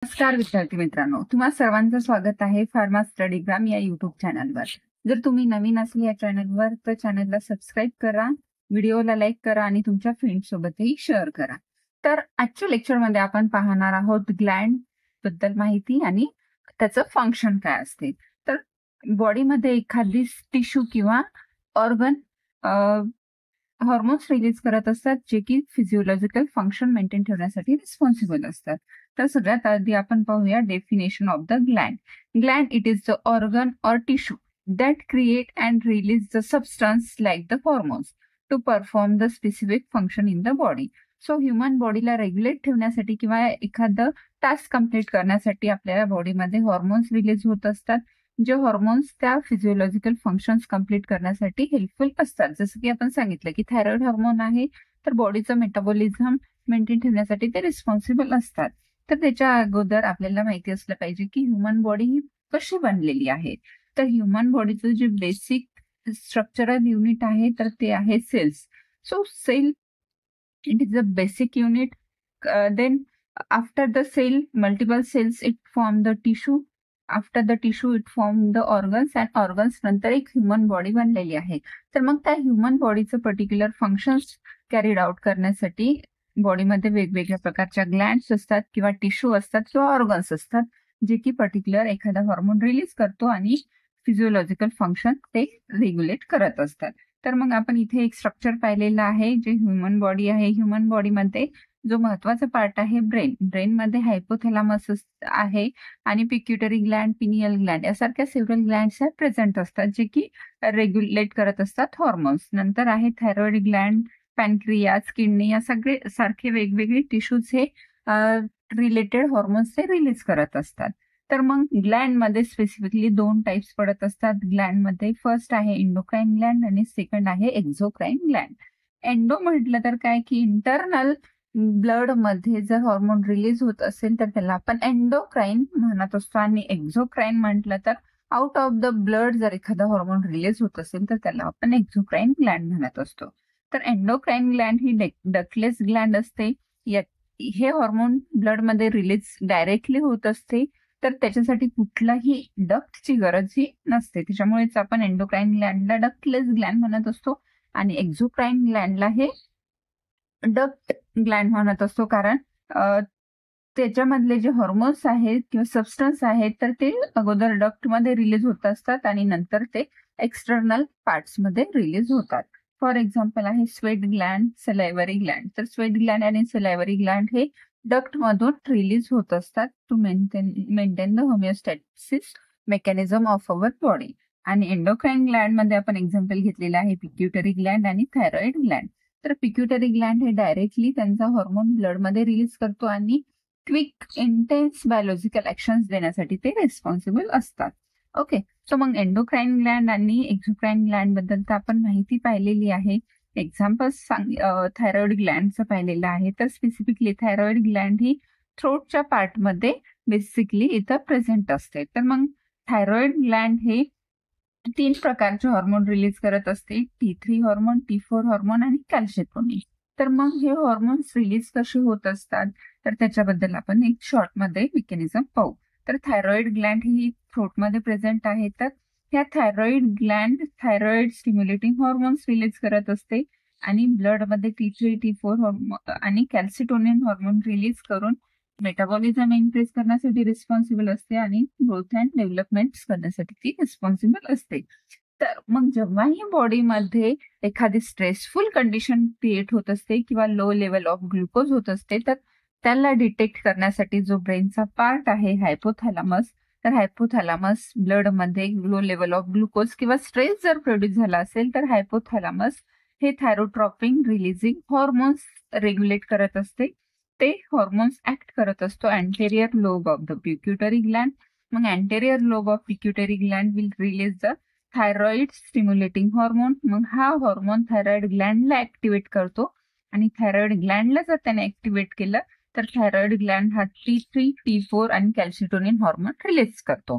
नमस्कार विद्यार्थी मित्रांनो, तुम्हा सर्वांचं स्वागत आहे फार्मा स्टडीग्राम या युट्यूब चॅनलवर. जर तुम्ही नवीन असले या चॅनलवर तर चॅनलला सबस्क्राईब करा, व्हिडिओला लाईक करा आणि तुमच्या फ्रेंड सोबतही शेअर करा. तर आजच्या लेक्चरमध्ये आपण पाहणार आहोत ग्लँड बद्दल माहिती आणि त्याचं फंक्शन काय असते. तर बॉडीमध्ये एखादी टिश्यू किंवा ऑर्गन हॉर्मोन्स रिलीज करत असतात जे की फिजिओलॉजिकल फंक्शन मेंटेन ठेवण्यासाठी रिस्पॉन्सिबल असतात. तर सगळ्यात आधी आपण पाहूया definition of the Gland. Gland it is the organ or tissue that create and release the substance like the hormones to perform the specific function in the body. So human बॉडीला regulate ठेवण्यासाठी किंवा एखादं task complete करण्यासाठी आपल्याला बॉडीमध्ये hormones release होत असतात, जे हॉर्मोन्स त्या फिजिओलॉजिकल फंक्शन्स कम्प्लीट करण्यासाठी हेल्पफुल असतात. जसं की आपण सांगितलं की थायरॉइड हार्मोन आहे, तर बॉडीचं मेटाबॉलिझम मेंटेन ठेवण्यासाठी ते रिस्पॉन्सिबल असतात. तर त्याच्या अगोदर आपल्याला माहिती असलं पाहिजे की ह्युमन बॉडी ही कशी बनलेली आहे. तर ह्युमन बॉडीचं जे बेसिक स्ट्रक्चरल युनिट आहे तर ते आहे cells. So cell it is a basic unit. Then after the cell multiple cells it form the tissue. After the tissue it form the organs and organs नंतर एक human body बनलेली आहे. तर मग त्या ह्युमन बॉडीचं पर्टिक्युलर फंक्शन्स कॅरीड आउट करण्यासाठी बॉडीमध्ये वेगवेगळ्या प्रकारच्या ग्लँड्स असतात किंवा टिश्यू असतात किंवा ऑर्गन्स असतात, जे की पर्टिक्युलर एखादा हॉर्मोन रिलीज करतो आणि फिजिओलॉजिकल फंक्शन ते रेग्युलेट करत असतात. तर मग आपण इथे एक स्ट्रक्चर पाहिलेलं आहे जे ह्युमन बॉडी आहे. ह्युमन बॉडीमध्ये जो महत्वाचा पार्ट आहे ब्रेन. ब्रेनमध्ये हायपोथॅलामस आहे आणि पिक्युटरी ग्लँड, पिनियल ग्लँड यासारख्या सेव्हरल ग्लँड्स प्रेझेंट असतात, जे की रेग्युलेट करत असतात हॉर्मोन्स. नंतर आहे थायरॉइड ग्लँड, पॅनक्रियाज, किडनी या सगळे सारखे वेगवेगळे टिश्यूज हे रिलेटेड हॉर्मोन्स ते रिलीज करत असतात. तर मग ग्लँड मध्ये स्पेसिफिकली दोन टाइप्स पडत असतात. ग्लँड मध्ये फर्स्ट आहे एंडोक्राइन ग्लँड आणि सेकंड आहे एक्झोक्राइन ग्लँड. एंडो म्हटलं तर काय की इंटरनल ब्लड मध्ये जर हॉर्मोन रिलीज होत असेल तर त्याला आपण एंडोक्राइन म्हणत असतो, आणि एक्झोक्राइन म्हटलं तर आउट ऑफ द ब्लड जर एखादा हॉर्मोन रिलीज होत असेल तर त्याला आपण एक्झोक्राइन ग्लँड म्हणत असतो. तर एंडोक्राइन ग्लँड ही डक्टलेस ग्लँड असते. हे हॉर्मोन ब्लड मध्ये रिलीज डायरेक्टली होत असते, तर त्याच्यासाठी कुठलाही डक्टची गरजही नसते. त्याच्यामुळेच आपण एंडोक्राइन ग्लँडला डक्टलेस ग्लँड म्हणत असतो आणि एक्झोक्राइन ग्लँडला हे डक्ट ग्लँड म्हणत असतो, कारण त्याच्यामधले जे हॉर्मोन्स आहेत किंवा सबस्टन्स आहेत तर ते अगोदर डक्ट मध्ये रिलीज होत असतात आणि नंतर ते एक्सटर्नल पार्ट्स मध्ये रिलीज होतात. फॉर एक्झाम्पल आहे स्वेट ग्लँड, सलायव्हरी ग्लँड. तर स्वेट ग्लँड आणि सलायव्हरी ग्लँड हे डक्ट मधून रिलीज होत असतात to maintain the homeostasis mechanism of our body. आणि एंडोक्राइन ग्लँड मध्ये आपण एक्झाम्पल घेतलेलं आहे पिक्युटरी ग्लँड आणि थायरॉइड ग्लँड. तर पिक्युटरी ग्लँड हे डायरेक्टली त्यांचा हॉर्मोन ब्लडमध्ये रिलीज करतो आणि क्विक इंटेन्स बायोलॉजिकल ऍक्शन्स देण्यासाठी ते रिस्पॉन्सिबल असतात. ओके, सो मग एंडोक्राइन ग्लँड आणि एक्झोक्राइन ग्लँड बद्दल तर आपण माहिती पाहिलेली आहे. एक्झाम्पल्स थायरॉइड ग्लँडचं पाहिलेलं आहे. तर स्पेसिफिकली थायरॉइड ग्लँड ही थ्रोटच्या पार्टमध्ये बेसिकली इथं प्रेझेंट असते. तर मग थायरॉइड ग्लँड हे 3 प्रकारचे हॉर्मोन रिलीज करत असते: T3 हॉर्मोन, T4 हॉर्मोन आणि कॅल्शिटोनिन. तर मग हे हॉर्मोन्स रिलीज कसे होत असतात तर त्याच्याबद्दल आपण एक शॉर्ट मध्ये मेकॅनिझम पाहू. तर थायरॉइड ग्लँड ही थ्रोटमध्ये प्रेझेंट आहे. तर ह्या thyroid Gland thyroid stimulating hormones release करत असते आणि ब्लडमध्ये T3, T4 आणि कॅल्सिटोनिन हॉर्मोन रिलीज करून मेटाबॉलिझम इन्क्रीज करण्यासाठी रिस्पॉन्सिबल असते आणि ग्रोथ अँड डेव्हलपमेंट करण्यासाठी ती रिस्पॉन्सिबल असते. तर मग जेव्हाही बॉडीमध्ये एखादी स्ट्रेसफुल कंडिशन क्रिएट होत असते किंवा लो लेवल ऑफ ग्लुकोज होत असते, तर त्याला डिटेक्ट करण्यासाठी जो ब्रेनचा पार्ट आहे हायपोथॅलामस, तर हायपोथॅलामस ब्लडमध्ये लो लेवल ऑफ ग्लुकोज किंवा स्ट्रेस जर प्रोड्यूस झाला असेल तर हायपोथॅलामस हे थायरोट्रॉपिन रिलीजिंग हॉर्मोन्स रेग्युलेट करत असते. ते हॉर्मोन्स ऍक्ट करत असतो anterior lobe of the pituitary gland. मग anterior lobe of pituitary gland will release the thyroid stimulating hormone. मग हा हॉर्मोन थायरॉइड ग्लँडला ऍक्टिव्हेट करतो आणि थायरॉइड ग्लँडला जर त्याने ऍक्टिव्हेट केलं तर थायरॉइड ग्लँड हा T3, T4 आणि कॅल्सिटोनिन हॉर्मोन रिलीज करतो.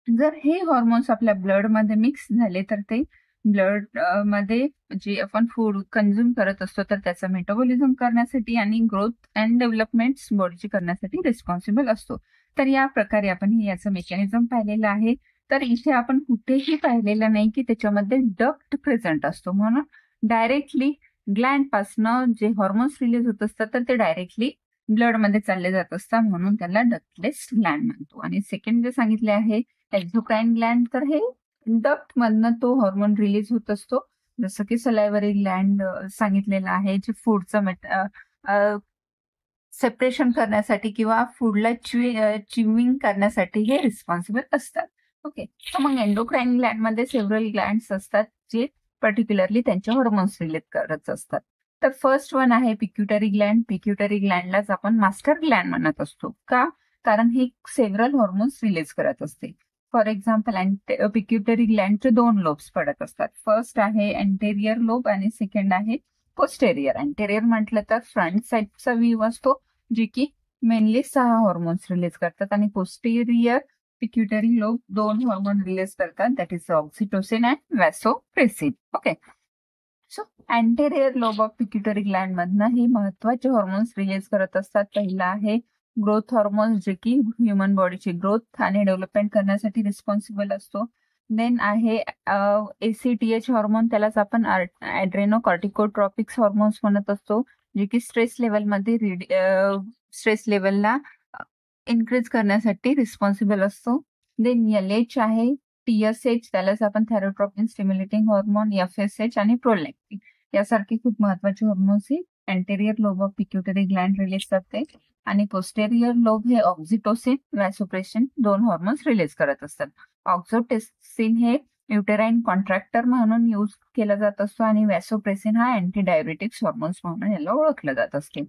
जर हे हॉर्मोन्स आपल्या ब्लडमध्ये मिक्स झाले तर ते ब्लड मध्ये जे आपण फूड कन्झ्युम करत असतो तर त्याचं मेटाबॉलिझम करण्यासाठी आणि ग्रोथ अँड डेव्हलपमेंट बॉडीची करण्यासाठी रिस्पॉन्सिबल असतो. तर या प्रकारे आपण याचं मेकॅनिझम पाहिलेलं आहे. तर इथे आपण कुठेही पाहिलेलं नाही की त्याच्यामध्ये डक्ट प्रेझेंट असतो, म्हणून डायरेक्टली ग्लँड पासनं जे हॉर्मोन्स रिलीज होत असतात तर ते डायरेक्टली ब्लड मध्ये चालले जात असतात, म्हणून त्याला डक्टलेस ग्लँड म्हणतो. आणि सेकंड जे सांगितले आहे एक्झोक्राईन ग्लँड, तर हे डक्ट मधनं तो हॉर्मोन रिलीज होत असतो, जसं की सलायवरी ग्लँड सांगितलेलं आहे, जे फूडचं सेपरेशन करण्यासाठी किंवा फूडला चिविंग करण्यासाठी हे रिस्पॉन्सिबल असतात. ओके, तर मग एंडोक्राईन ग्लँड मध्ये सेव्हरल ग्लँड्स असतात जे पर्टिक्युलरली त्यांचे हॉर्मोन्स रिलीज करत असतात. तर फर्स्ट वन आहे पिक्युटरी ग्लँड. पिक्युटरी ग्लँडलाच आपण मास्टर ग्लँड म्हणत असतो. का? कारण ही सेव्हरल हॉर्मोन्स रिलीज करत असते. फॉर एक्झाम्पल पिक्युटरी ग्लँडचे 2 लोब्स पडत असतात. फर्स्ट आहे अँटेरियर लोब आणि सेकंड आहे पोस्टेरियर. अँटेरियर म्हटलं तर फ्रंट साईडचा व्ह्यू असतो, जे की मेनली 6 हॉर्मोन्स रिलीज करतात, आणि posterior pituitary lobe 2 hormone release करतात, that is oxytocin and vasopressin. Okay, so anterior lobe of pituitary gland मधनं हे महत्वाचे हॉर्मोन्स रिलीज करत असतात. पहिला आहे ग्रोथ हॉर्मोन्स, जे की ह्युमन बॉडीची ग्रोथ आणि डेव्हलपमेंट करण्यासाठी रिस्पॉन्सिबल असतो. देन आहे ACTH हॉर्मोन, त्यालाच आपण ॲड्रेनोकॉर्टिकोट्रॉपिक्स हॉर्मोन्स म्हणत असतो, जे की स्ट्रेस लेवलमध्ये स्ट्रेस लेवलला इन्क्रीज करण्यासाठी रिस्पॉन्सिबल असतो. देन LH आहे TSH, त्यालाच आपण थॅरोट्रोपिन स्टिम्युलेटिंग हॉर्मोन, FSH आणि प्रोलॅक्टिन यासारखे खूप महत्वाचे हॉर्मोन्स हे anterior lobe of pituitary gland release करते. आणि पोस्टेरियर लोब हे ऑक्सिटोसिन, वॅसोप्रेसिन 2 हॉर्मोन्स रिलीज करत असतात. ऑक्सिटोसिन हे युटेराईन कॉन्ट्रॅक्टर म्हणून यूज केला जात असतो, आणि वॅसोप्रेसिन हा अँटी डायबेटिक्स हॉर्मोन्स म्हणून याला ओळखलं जात असते.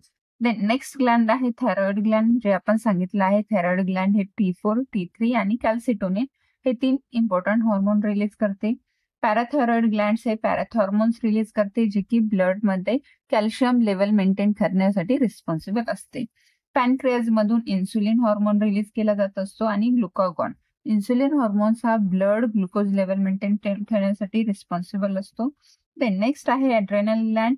देन नेक्स्ट ग्लँड आहे थायरॉइड ग्लँड, जे आपण सांगितलं आहे. थायरॉइड ग्लँड हे T4, T3 आणि कॅल्सिटोनिन हे 3 इम्पॉर्टंट हॉर्मोन रिलीज करते. पॅराथायरॉइड ग्लँड्स हे पॅराथॉर्मोन्स रिलीज करते, जे की ब्लड मध्ये कॅल्शियम लेवल मेंटेन करण्यासाठी रिस्पॉन्सिबल असते. पॅनक्रियाज मधून इन्सुलिन हॉर्मोन रिलीज केला जात असतो, आणि ग्लुकागॉन. इन्सुलिन हॉर्मोन्स हा ब्लड ग्लुकोज लेवल मेंटेन ठेवण्यासाठी रिस्पॉन्सिबल असतो. देन नेक्स्ट आहे ॲड्रेनल ग्लँड.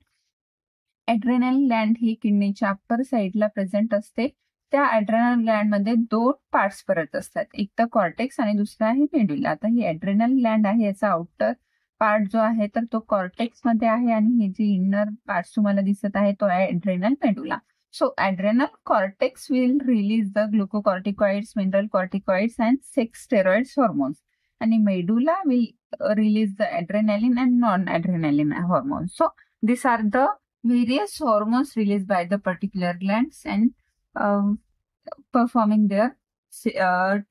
ॲड्रेनल ग्लँड ही किडनीच्या अप्पर साईडला प्रेझेंट असते. त्या ॲड्रेनल ग्लँड मध्ये 2 पार्ट्स परत असतात, एक तर कॉर्टेक्स आणि दुसरा आहे मेडुला. आता ही ॲड्रेनल ग्लँड आहे, याचा आउटर पार्ट जो आहे तर तो कॉर्टेक्स मध्ये आहे, आणि हे जे इनर पार्ट तुम्हाला दिसत आहे तो आहे adrenal medulla. So adrenal cortex will release the glucocorticoids, mineral corticoids and sex steroids hormones, आणि medulla will release the adrenaline and non adrenaline hormones. So these are the various hormones released by the particular glands and performing their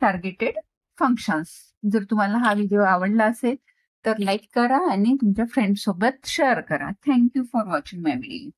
targeted functions. जर तुम्हाला हा video आवडला असेल तर like करा आणि तुमच्या फ्रेंड सोबत शेअर करा. Thank you for watching my video.